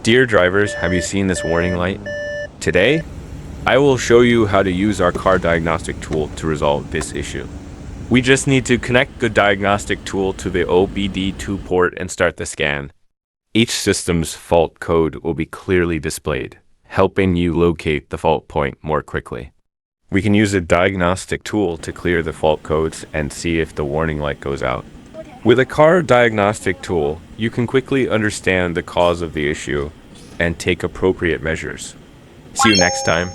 Dear drivers, have you seen this warning light? Today, I will show you how to use our car diagnostic tool to resolve this issue. We just need to connect the diagnostic tool to the OBD2 port and start the scan. Each system's fault code will be clearly displayed, helping you locate the fault point more quickly. We can use a diagnostic tool to clear the fault codes and see if the warning light goes out. With a car diagnostic tool, you can quickly understand the cause of the issue and take appropriate measures. See you next time.